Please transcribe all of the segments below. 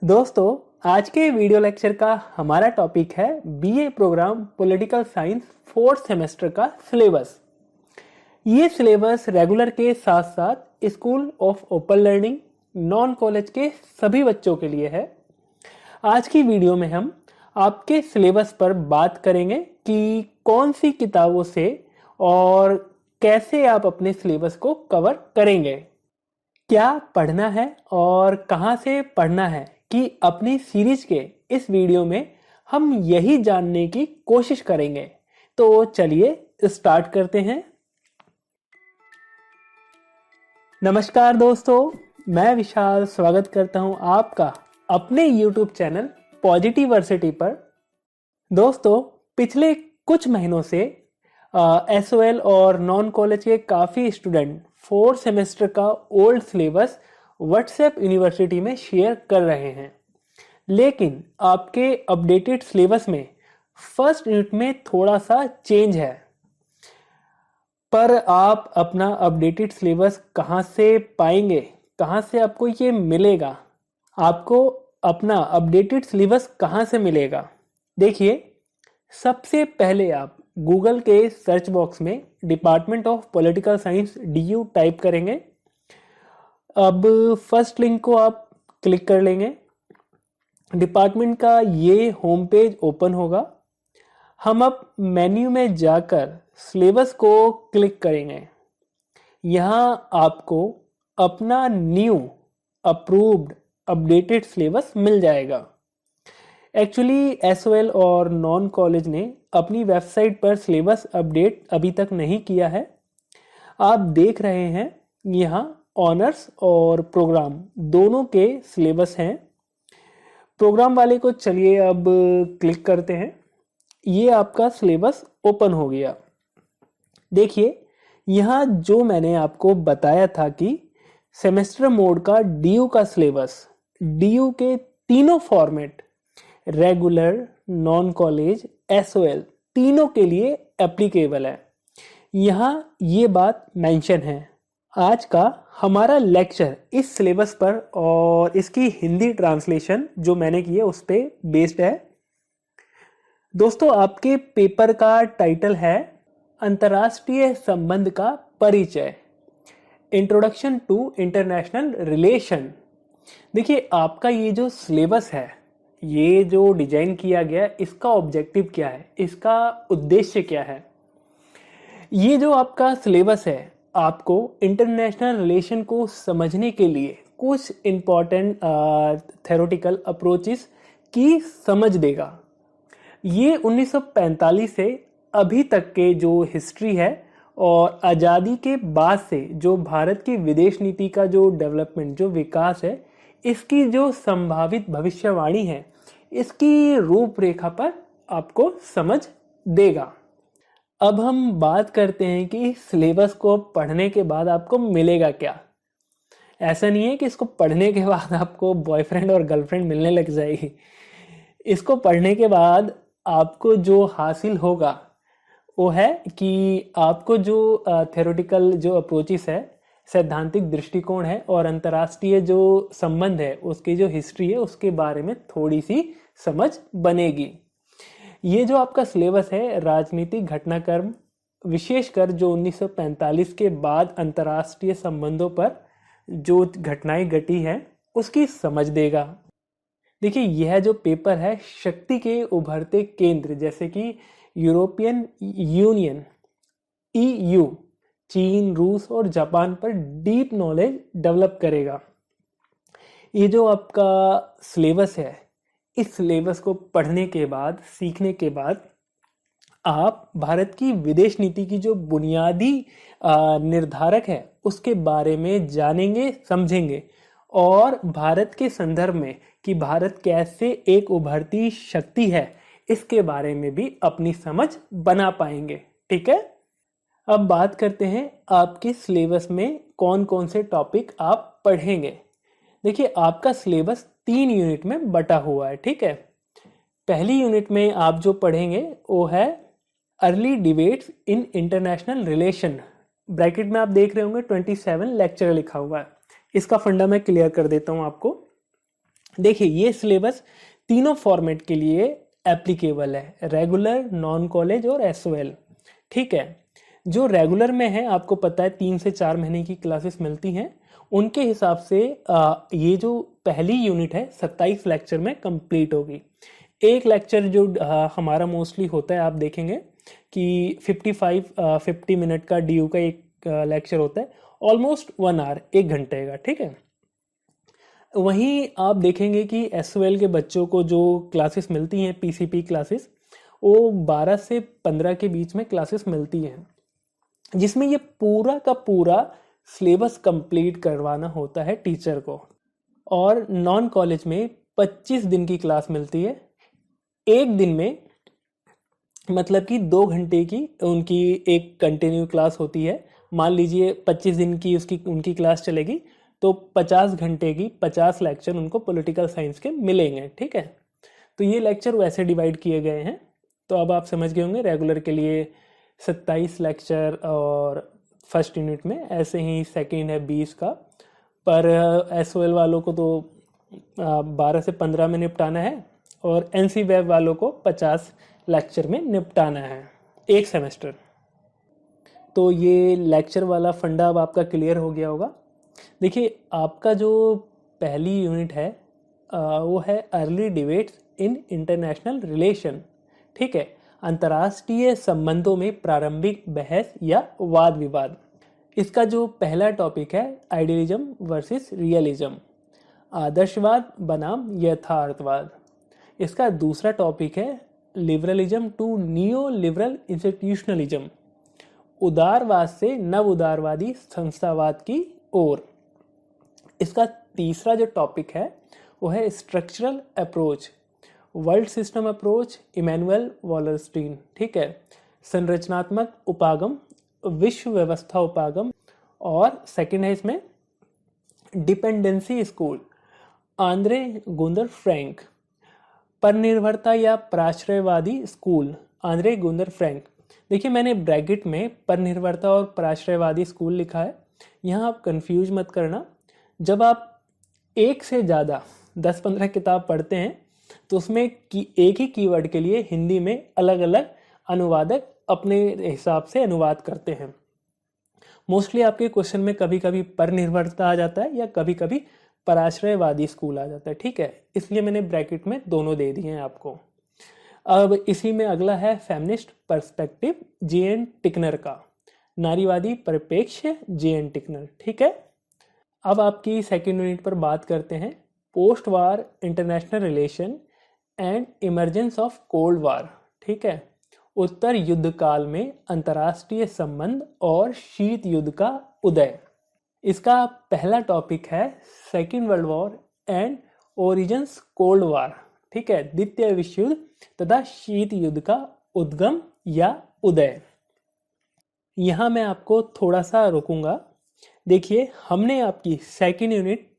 दोस्तों, आज के वीडियो लेक्चर का हमारा टॉपिक है BA programme political science fourth semester का सिलेबस। ये सिलेबस रेगुलर के साथ साथ school of open learning non college के सभी बच्चों के लिए है। आज की वीडियो में हम आपके सिलेबस पर बात करेंगे कि कौन सी किताबों से और कैसे आप अपने सिलेबस को कवर करेंगे, क्या पढ़ना है और कहां से पढ़ना है कि अपनी सीरीज के इस वीडियो में हम यही जानने की कोशिश करेंगे। तो चलिए स्टार्ट करते हैं। नमस्कार दोस्तों, मैं विशाल स्वागत करता हूं आपका अपने YouTube चैनल पॉजिटिवर्सिटी पर। दोस्तों, पिछले कुछ महीनों से एसओएल और नॉन कॉलेज के काफ़ी स्टूडेंट फोर्थ सेमेस्टर का ओल्ड सिलेबस व्हाट्सएप यूनिवर्सिटी में शेयर कर रहे हैं, लेकिन आपके अपडेटेड सिलेबस में फर्स्ट यूनिट में थोड़ा सा चेंज है। पर आप अपना अपडेटेड सिलेबस कहाँ से पाएंगे, कहाँ से आपको ये मिलेगा? आपको अपना अपडेटेड सिलेबस कहाँ से मिलेगा? देखिए, सबसे पहले आप गूगल के सर्च बॉक्स में department of political science DU type करेंगे। अब फर्स्ट लिंक को आप क्लिक कर लेंगे। डिपार्टमेंट का ये होम पेज ओपन होगा। हम अब मेन्यू में जाकर सिलेबस को क्लिक करेंगे। यहाँ आपको अपना न्यू अप्रूव्ड अपडेटेड सिलेबस मिल जाएगा। एक्चुअली एसओएल और नॉन कॉलेज ने अपनी वेबसाइट पर सिलेबस अपडेट अभी तक नहीं किया है। आप देख रहे हैं यहाँ ऑनर्स और प्रोग्राम दोनों के सिलेबस हैं। प्रोग्राम वाले को चलिए अब क्लिक करते हैं। ये आपका सिलेबस ओपन हो गया। देखिए, यहाँ जो मैंने आपको बताया था कि सेमेस्टर मोड का DU का सिलेबस DU के तीनों format regular, non college, SOL तीनों के लिए एप्लीकेबल है। यहाँ ये बात मेंशन है। आज का हमारा लेक्चर इस सिलेबस पर और इसकी हिंदी ट्रांसलेशन जो मैंने की है उस पर बेस्ड है। दोस्तों, आपके पेपर का टाइटल है अंतर्राष्ट्रीय संबंध का परिचय, इंट्रोडक्शन टू इंटरनेशनल रिलेशन। देखिए, आपका ये जो सिलेबस है, ये जो डिजाइन किया गया, इसका ऑब्जेक्टिव क्या है, इसका उद्देश्य क्या है? ये जो आपका सिलेबस है आपको इंटरनेशनल रिलेशन को समझने के लिए कुछ इम्पॉर्टेंट थ्योरेटिकल अप्रोचेस की समझ देगा। ये 1945 से अभी तक के जो हिस्ट्री है और आज़ादी के बाद से जो भारत की विदेश नीति का जो डेवलपमेंट, जो विकास है, इसकी जो संभावित भविष्यवाणी है, इसकी रूपरेखा पर आपको समझ देगा। अब हम बात करते हैं कि सिलेबस को पढ़ने के बाद आपको मिलेगा क्या। ऐसा नहीं है कि इसको पढ़ने के बाद आपको बॉयफ्रेंड और गर्लफ्रेंड मिलने लग जाएगी। इसको पढ़ने के बाद आपको जो हासिल होगा वो है कि आपको जो थ्योरेटिकल जो अप्रोचेस है, सैद्धांतिक दृष्टिकोण है और अंतर्राष्ट्रीय जो संबंध है, उसकी जो हिस्ट्री है, उसके बारे में थोड़ी सी समझ बनेगी। ये जो आपका सिलेबस है राजनीतिक घटनाक्रम, विशेषकर जो 1945 के बाद अंतर्राष्ट्रीय संबंधों पर जो घटनाएं घटी हैं उसकी समझ देगा। देखिए, यह जो पेपर है शक्ति के उभरते केंद्र जैसे कि यूरोपियन यूनियन EU, चीन, रूस और जापान पर डीप नॉलेज डेवलप करेगा। ये जो आपका सिलेबस है, इस सिलेबस को पढ़ने के बाद, सीखने के बाद आप भारत की विदेश नीति की जो बुनियादी निर्धारक है उसके बारे में जानेंगे, समझेंगे और भारत के संदर्भ में कि भारत कैसे एक उभरती शक्ति है, इसके बारे में भी अपनी समझ बना पाएंगे। ठीक है, अब बात करते हैं आपके सिलेबस में कौन कौन से टॉपिक आप पढ़ेंगे। देखिए, आपका सिलेबस 3 यूनिट में बटा हुआ है। ठीक है, पहली यूनिट में आप जो पढ़ेंगे वो है early debates in international relation. Bracket में आप देख रहे होंगे 27 लेक्चर लिखा हुआ है। इसका फंडा मैं क्लियर कर देता हूं आपको। देखिए ये सिलेबस तीनों फॉर्मेट के लिए एप्लीकेबल है, रेगुलर, नॉन कॉलेज और एसओएल। ठीक है, जो रेगुलर में है आपको पता है 3 से 4 महीने की क्लासेस मिलती हैं, उनके हिसाब से ये जो पहली यूनिट है 27 लेक्चर में कंप्लीट होगी। एक लेक्चर जो हमारा मोस्टली होता है, आप देखेंगे कि 50 मिनट का डी का एक लेक्चर होता है, ऑलमोस्ट 1 आवर, 1 घंटे का। ठीक है, वहीं आप देखेंगे कि एसओएल के बच्चों को जो क्लासेस मिलती हैं, पीसीपी क्लासेस, वो 12 से 15 के बीच में क्लासेस मिलती हैं, जिसमें ये पूरा का पूरा सिलेबस कंप्लीट करवाना होता है टीचर को। और नॉन कॉलेज में 25 दिन की क्लास मिलती है, एक दिन में मतलब कि 2 घंटे की उनकी एक कंटिन्यू क्लास होती है। मान लीजिए 25 दिन की उसकी उनकी क्लास चलेगी, तो 50 घंटे की 50 लेक्चर उनको पॉलिटिकल साइंस के मिलेंगे। ठीक है, तो ये लेक्चर वैसे डिवाइड किए गए हैं। तो अब आप समझ गए होंगे रेगुलर के लिए 27 लेक्चर, और फर्स्ट यूनिट में ऐसे ही सेकंड है 20 का। पर एसओएल वालों को तो 12 से 15 में निपटाना है, और एनसी वेब वालों को 50 लेक्चर में निपटाना है एक सेमेस्टर। तो ये लेक्चर वाला फंडा अब आपका क्लियर हो गया होगा। देखिए आपका जो पहली यूनिट है वो है early debates in international relation. ठीक है, अंतर्राष्ट्रीय संबंधों में प्रारंभिक बहस या वाद विवाद। इसका जो पहला टॉपिक है आइडियलिज्म वर्सेस रियलिज्म, आदर्शवाद बनाम यथार्थवाद। इसका दूसरा टॉपिक है liberalism to neo liberal institutionalism, उदारवाद से नव उदारवादी संस्थावाद की ओर। इसका तीसरा जो टॉपिक है वो है structural approach, world system approach, Immanuel Wallerstein. ठीक है, संरचनात्मक उपागम, विश्व व्यवस्था उपागम। और सेकंड है इसमें डिपेंडेंसी स्कूल, आंद्रे गुंदर फ्रैंक। परनिर्भरता या पराश्रयवादी स्कूल, आंद्रे गुंदर फ्रैंक। देखिए मैंने ब्रैकेट में परनिर्भरता और पराश्रयवादी स्कूल लिखा है, यहाँ आप कंफ्यूज मत करना। जब आप एक से ज़्यादा 10-15 किताब पढ़ते हैं तो उसमें एक ही कीवर्ड के लिए हिंदी में अलग अलग अनुवादक अपने हिसाब से अनुवाद करते हैं। मोस्टली आपके क्वेश्चन में कभी कभी परनिर्भरता आ जाता है या कभी कभी पराश्रयवादी स्कूल आ जाता है। ठीक है, इसलिए मैंने ब्रैकेट में दोनों दे दिए हैं आपको। अब इसी में अगला है फेमिनिस्ट पर्सपेक्टिव, जे.एन. टिकनर का, नारीवादी परिप्रेक्ष्य, जे.एन. टिकनर। ठीक है, अब आपकी सेकेंड यूनिट पर बात करते हैं post war international relation and emergence of cold war. ठीक है, उत्तर युद्ध काल में अंतर्राष्ट्रीय संबंध और शीत युद्ध का उदय। इसका पहला टॉपिक है second world war and origins cold war. ठीक है, द्वितीय विश्व युद्ध तथा शीत युद्ध का उद्गम या उदय। यहां मैं आपको थोड़ा सा रोकूंगा। देखिए हमने आपकी second unit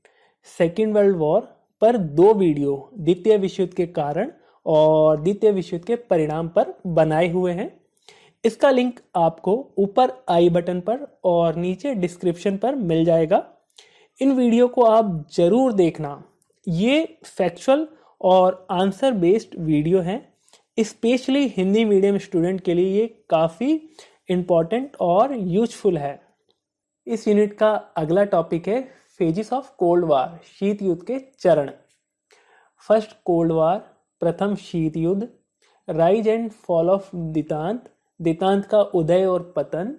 second world war पर 2 वीडियो द्वितीय विश्व युद्ध के कारण और द्वितीय विश्व युद्ध के परिणाम पर बनाए हुए हैं। इसका लिंक आपको ऊपर आई बटन पर और नीचे डिस्क्रिप्शन पर मिल जाएगा। इन वीडियो को आप जरूर देखना, ये फैक्चुअल और आंसर बेस्ड वीडियो हैं। स्पेशली हिंदी मीडियम स्टूडेंट के लिए ये काफ़ी इम्पॉर्टेंट और यूजफुल है। इस यूनिट का अगला टॉपिक है फेजेस ऑफ कोल्ड वार, शीत युद्ध के चरण। फर्स्ट कोल्ड वार, प्रथम शीत युद्ध, राइज एंड फॉल ऑफ दितांत, दितांत का उदय और पतन।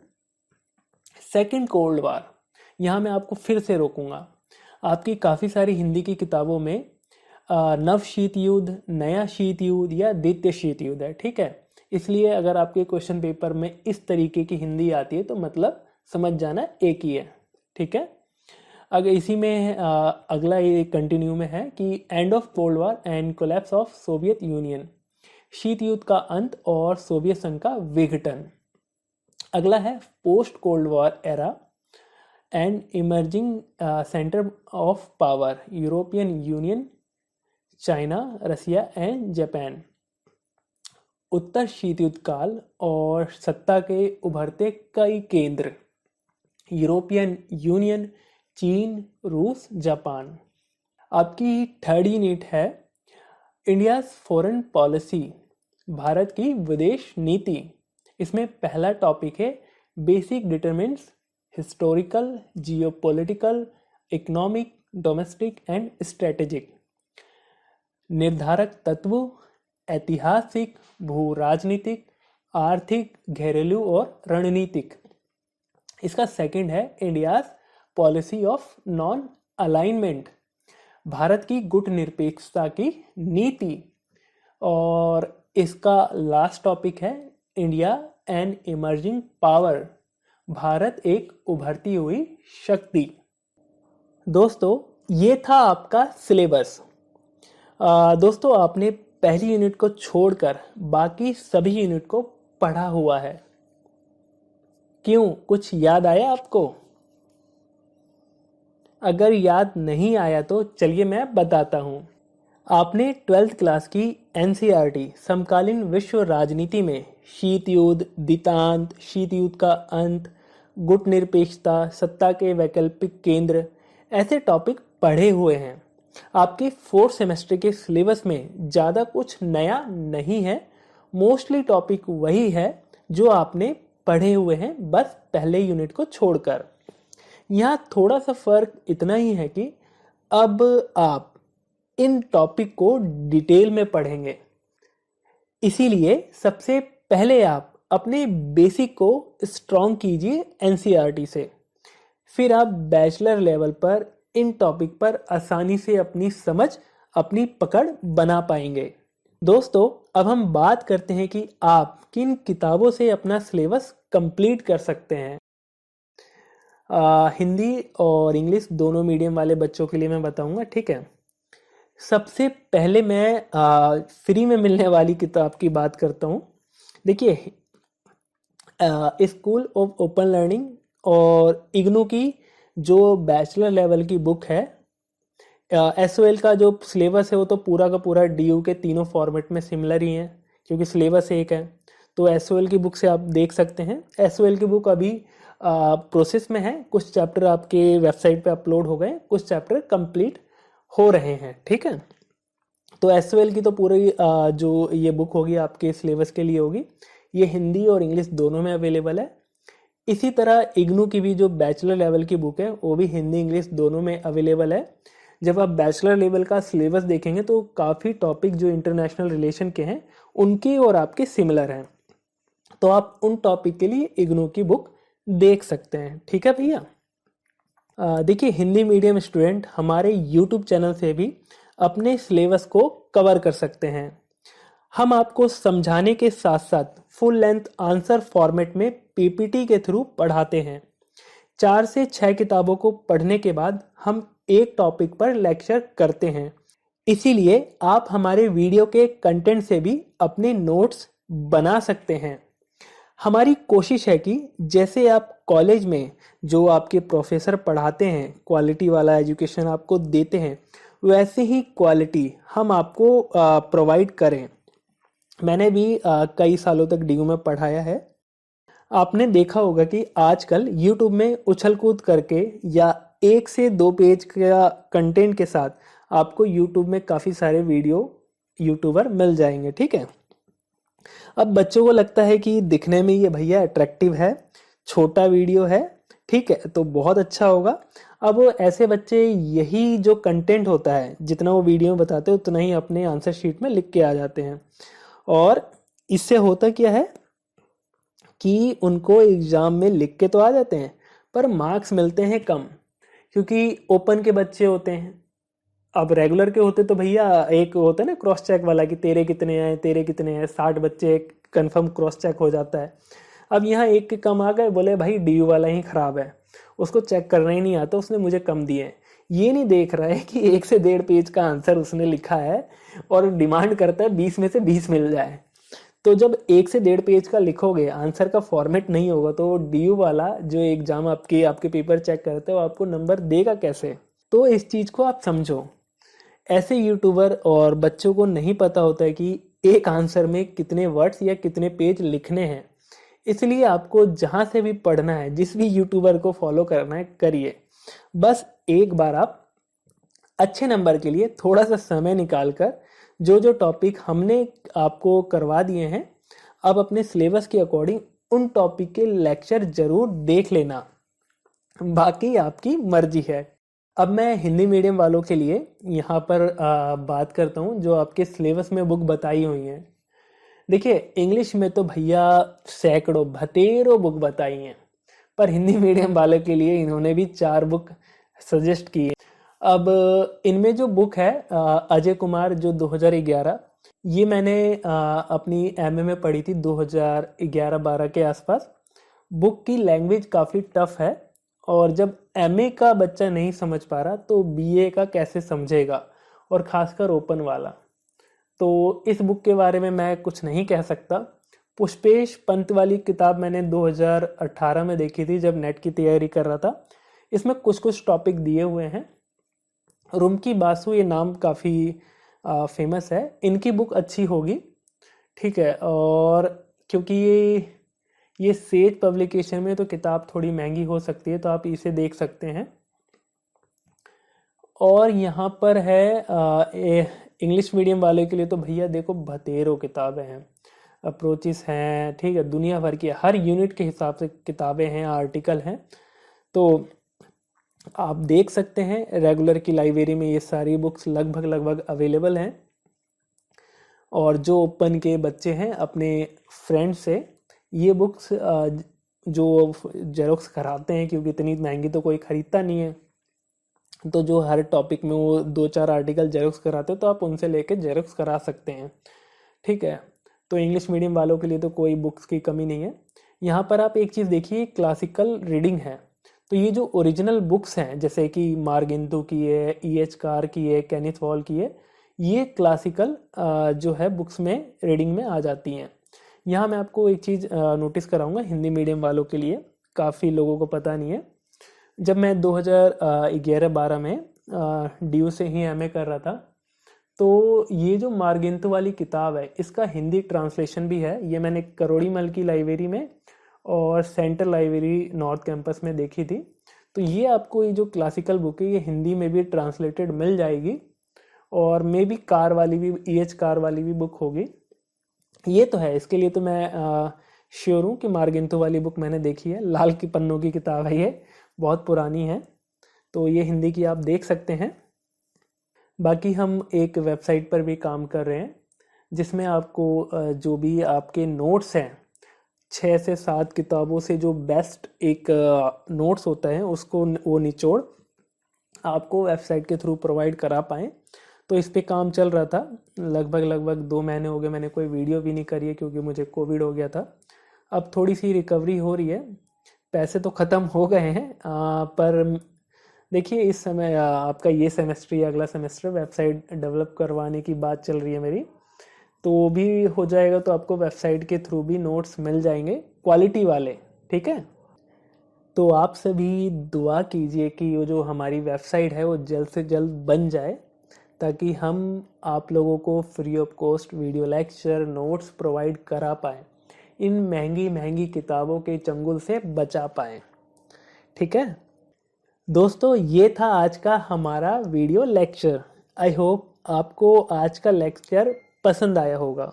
सेकंड कोल्ड वार, यहाँ मैं आपको फिर से रोकूंगा। आपकी काफ़ी सारी हिंदी की किताबों में नव शीत युद्ध, नया शीत युद्ध या द्वितीय शीत युद्ध है। ठीक है, इसलिए अगर आपके क्वेश्चन पेपर में इस तरीके की हिंदी आती है तो मतलब समझ जाना एक ही है। ठीक है, अगर इसी में अगला ये कंटिन्यू में है कि end of cold war and collapse of Soviet union, शीत युद्ध का अंत और सोवियत संघ का विघटन। अगला है post cold war era and emerging centre of power, European union, China, Russia and Japan. उत्तर शीत युद्ध काल और सत्ता के उभरते कई केंद्र, यूरोपियन यूनियन, चीन, रूस, जापान। आपकी थर्ड यूनिट है इंडिया फॉरेन पॉलिसी, भारत की विदेश नीति। इसमें पहला टॉपिक है basic determinants, historical, geopolitical, economic, domestic and strategic. निर्धारक तत्व ऐतिहासिक, भू राजनीतिक, आर्थिक, घरेलू और रणनीतिक। इसका सेकंड है India's policy of non alignment, Bharat की गुट निरपेक्षता की नीति। और इसका लास्ट टॉपिक है India an emerging power, Bharat एक उभरती हुई शक्ति। दोस्तों ये था आपका सिलेबस। दोस्तों आपने पहली यूनिट को छोड़कर बाकी सभी यूनिट को पढ़ा हुआ है। क्यों, कुछ याद आया आपको? अगर याद नहीं आया तो चलिए मैं बताता हूँ। आपने 12th क्लास की एनसीईआरटी समकालीन विश्व राजनीति में शीत युद्ध, द्वितांत, शीत युद्ध का अंत, गुट निरपेक्षता, सत्ता के वैकल्पिक केंद्र, ऐसे टॉपिक पढ़े हुए हैं। आपके 4th सेमेस्टर के सिलेबस में ज़्यादा कुछ नया नहीं है। मोस्टली टॉपिक वही है जो आपने पढ़े हुए हैं, बस पहले यूनिट को छोड़कर। यहाँ थोड़ा सा फर्क इतना ही है कि अब आप इन टॉपिक को डिटेल में पढ़ेंगे। इसीलिए सबसे पहले आप अपने बेसिक को स्ट्रॉन्ग कीजिए एनसीईआरटी से, फिर आप बैचलर लेवल पर इन टॉपिक पर आसानी से अपनी समझ, अपनी पकड़ बना पाएंगे। दोस्तों अब हम बात करते हैं कि आप किन किताबों से अपना सिलेबस कंप्लीट कर सकते हैं। हिंदी और इंग्लिश दोनों मीडियम वाले बच्चों के लिए मैं बताऊंगा, ठीक है। सबसे पहले मैं फ्री में मिलने वाली किताब की बात करता हूँ। देखिए स्कूल ऑफ ओपन लर्निंग और इग्नू की जो बैचलर लेवल की बुक है, एसओएल का जो सिलेबस है वो तो पूरा का पूरा डीयू के तीनों फॉर्मेट में सिमिलर ही है क्योंकि सिलेबस एक है। तो एसओएल की बुक से आप देख सकते हैं। एसओएल की बुक अभी प्रोसेस में है, कुछ चैप्टर आपके वेबसाइट पे अपलोड हो गए, कुछ चैप्टर कंप्लीट हो रहे हैं, ठीक है। तो एसओएल की तो पूरी जो ये बुक होगी आपके सिलेबस के लिए होगी। ये हिंदी और इंग्लिश दोनों में अवेलेबल है। इसी तरह इग्नू की भी जो बैचलर लेवल की बुक है वो भी हिंदी इंग्लिश दोनों में अवेलेबल है। जब आप बैचलर लेवल का सिलेबस देखेंगे तो काफ़ी टॉपिक जो इंटरनेशनल रिलेशन के हैं उनके और आपके सिमिलर हैं, तो आप उन टॉपिक के लिए इग्नू की बुक देख सकते हैं, ठीक है भैया। देखिए हिंदी मीडियम स्टूडेंट हमारे यूट्यूब चैनल से भी अपने सिलेबस को कवर कर सकते हैं। हम आपको समझाने के साथ साथ फुल लेंथ आंसर फॉर्मेट में पीपीटी के थ्रू पढ़ाते हैं। 4 से 6 किताबों को पढ़ने के बाद हम एक टॉपिक पर लेक्चर करते हैं। इसीलिए आप हमारे वीडियो के कंटेंट से भी अपने नोट्स बना सकते हैं। हमारी कोशिश है कि जैसे आप कॉलेज में जो आपके प्रोफेसर पढ़ाते हैं, क्वालिटी वाला एजुकेशन आपको देते हैं, वैसे ही क्वालिटी हम आपको प्रोवाइड करें। मैंने भी कई सालों तक डीयू में पढ़ाया है। आपने देखा होगा कि आजकल यूट्यूब में उछल कूद करके या 1 से 2 पेज का कंटेंट के साथ आपको यूट्यूब में काफ़ी सारे वीडियो यूट्यूबर मिल जाएंगे, ठीक है। अब बच्चों को लगता है कि दिखने में ये भैया अट्रैक्टिव है, छोटा वीडियो है, ठीक है, तो बहुत अच्छा होगा। अब ऐसे बच्चे यही जो कंटेंट होता है जितना वो वीडियो में बताते हैं उतना ही अपने आंसर शीट में लिख के आ जाते हैं, और इससे होता क्या है कि उनको एग्जाम में लिख के तो आ जाते हैं पर मार्क्स मिलते हैं कम, क्योंकि ओपन के बच्चे होते हैं। अब रेगुलर के होते तो भैया एक होता है ना क्रॉस चेक वाला कि तेरे कितने आए, तेरे कितने आए, 60 बच्चे कंफर्म क्रॉस चेक हो जाता है। अब यहाँ एक के कम आ गए, बोले भाई डीयू वाला ही खराब है, उसको चेक करना ही नहीं आता, उसने मुझे कम दिए। ये नहीं देख रहा है कि 1 से 1.5 पेज का आंसर उसने लिखा है और डिमांड करता है 20 में से 20 मिल जाए। तो जब 1 से 1.5 पेज का लिखोगे, आंसर का फॉर्मेट नहीं होगा, तो डीयू वाला जो एग्जाम आपके पेपर चेक करते हो आपको नंबर देगा कैसे? तो इस चीज़ को आप समझो। ऐसे यूट्यूबर और बच्चों को नहीं पता होता है कि एक आंसर में कितने वर्ड्स या कितने पेज लिखने हैं। इसलिए आपको जहाँ से भी पढ़ना है, जिस भी यूट्यूबर को फॉलो करना है, करिए। बस एक बार आप अच्छे नंबर के लिए थोड़ा सा समय निकालकर जो जो टॉपिक हमने आपको करवा दिए हैं, अब अपने सिलेबस के अकॉर्डिंग उन टॉपिक के लेक्चर जरूर देख लेना, बाकी आपकी मर्जी है। अब मैं हिंदी मीडियम वालों के लिए यहाँ पर बात करता हूँ जो आपके सिलेबस में बुक बताई हुई हैं। देखिए, इंग्लिश में तो भैया सैकड़ों भतेरों बुक बताई हैं, पर हिंदी मीडियम वालों के लिए इन्होंने भी 4 बुक सजेस्ट की है। अब इनमें जो बुक है अजय कुमार जो 2011, ये मैंने अपनी एमए में पढ़ी थी 2011-12 के आसपास। बुक की लैंग्वेज काफ़ी टफ है, और जब एमए का बच्चा नहीं समझ पा रहा तो बीए का कैसे समझेगा, और ख़ासकर ओपन वाला। तो इस बुक के बारे में मैं कुछ नहीं कह सकता। पुष्पेश पंत वाली किताब मैंने 2018 में देखी थी जब नेट की तैयारी कर रहा था। इसमें कुछ कुछ टॉपिक दिए हुए हैं। रुमकी बासु ये नाम काफ़ी फेमस है, इनकी बुक अच्छी होगी, ठीक है। और क्योंकि ये सेज पब्लिकेशन में तो किताब थोड़ी महंगी हो सकती है, तो आप इसे देख सकते हैं। और यहाँ पर है इंग्लिश मीडियम वाले के लिए तो भैया देखो भतेरों किताबें हैं, अप्रोचेस हैं, ठीक है, दुनिया भर की हर यूनिट के हिसाब से किताबें हैं, आर्टिकल हैं। तो आप देख सकते हैं रेगुलर की लाइब्रेरी में ये सारी बुक्स लगभग अवेलेबल हैं। और जो ओपन के बच्चे हैं अपने फ्रेंड से ये बुक्स जो जेरोक्स कराते हैं, क्योंकि इतनी महंगी तो कोई ख़रीदता नहीं है, तो जो हर टॉपिक में वो 2-4 आर्टिकल जेरोक्स कराते हैं तो आप उनसे लेके जेरोक्स करा सकते हैं, ठीक है। तो इंग्लिश मीडियम वालों के लिए तो कोई बुक्स की कमी नहीं है। यहाँ पर आप एक चीज़ देखिए, क्लासिकल रीडिंग है, तो ये जो ओरिजिनल बुक्स हैं जैसे कि मार्गिंतो की है, E.H. कार की है, केनिथ वॉल की है, ये क्लासिकल जो है बुक्स में रीडिंग में आ जाती हैं। यहाँ मैं आपको एक चीज़ नोटिस कराऊंगा हिंदी मीडियम वालों के लिए, काफ़ी लोगों को पता नहीं है। जब मैं 2011-12 में DU से ही एमए कर रहा था, तो ये जो मार्गिंतो वाली किताब है इसका हिंदी ट्रांसलेशन भी है। ये मैंने करोड़ी मल की लाइब्रेरी में और सेंट्रल लाइब्रेरी नॉर्थ कैंपस में देखी थी। तो ये आपको ये जो क्लासिकल बुक है ये हिंदी में भी ट्रांसलेटेड मिल जाएगी, और मे बी कार वाली भी, E.H. कार वाली भी बुक होगी। ये तो है, इसके लिए तो मैं श्योर हूँ कि मार्गिंतो वाली बुक मैंने देखी है, लाल की पन्नों की किताब है, ये बहुत पुरानी है, तो ये हिंदी की आप देख सकते हैं। बाकी हम एक वेबसाइट पर भी काम कर रहे हैं जिसमें आपको जो भी आपके नोट्स हैं 6 से 7 किताबों से जो बेस्ट एक नोट्स होता है उसको वो निचोड़ आपको वेबसाइट के थ्रू प्रोवाइड करा पाएँ। तो इस पे काम चल रहा था, लगभग 2 महीने हो गए, मैंने कोई वीडियो भी नहीं करी है क्योंकि मुझे कोविड हो गया था। अब थोड़ी सी रिकवरी हो रही है, पैसे तो ख़त्म हो गए हैं, पर देखिए इस समय आपका ये सेमेस्टर या अगला सेमेस्टर वेबसाइट डेवलप करवाने की बात चल रही है मेरी, तो वो भी हो जाएगा तो आपको वेबसाइट के थ्रू भी नोट्स मिल जाएंगे क्वालिटी वाले, ठीक है। तो आप सभी दुआ कीजिए कि वो जो हमारी वेबसाइट है वो जल्द से जल्द बन जाए, ताकि हम आप लोगों को free of cost video lecture notes provide करा पाएँ, इन महंगी महंगी किताबों के चंगुल से बचा पाएँ, ठीक है। दोस्तों, ये था आज का हमारा वीडियो लेक्चर। आई होप आपको आज का लेक्चर पसंद आया होगा।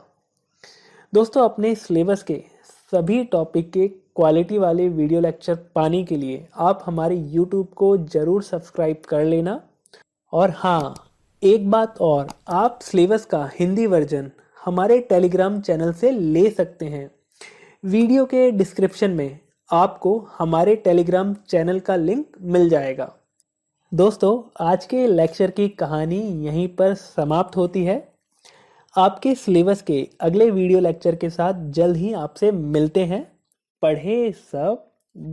दोस्तों, अपने सिलेबस के सभी टॉपिक के क्वालिटी वाले वीडियो लेक्चर पाने के लिए आप हमारे YouTube को ज़रूर सब्सक्राइब कर लेना। और हाँ, एक बात और, आप सिलेबस का हिंदी वर्जन हमारे टेलीग्राम चैनल से ले सकते हैं। वीडियो के डिस्क्रिप्शन में आपको हमारे टेलीग्राम चैनल का लिंक मिल जाएगा। दोस्तों, आज के लेक्चर की कहानी यहीं पर समाप्त होती है। आपके सिलेबस के अगले वीडियो लेक्चर के साथ जल्द ही आपसे मिलते हैं। पढ़े सब,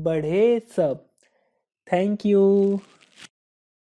बढ़े सब। Thank you.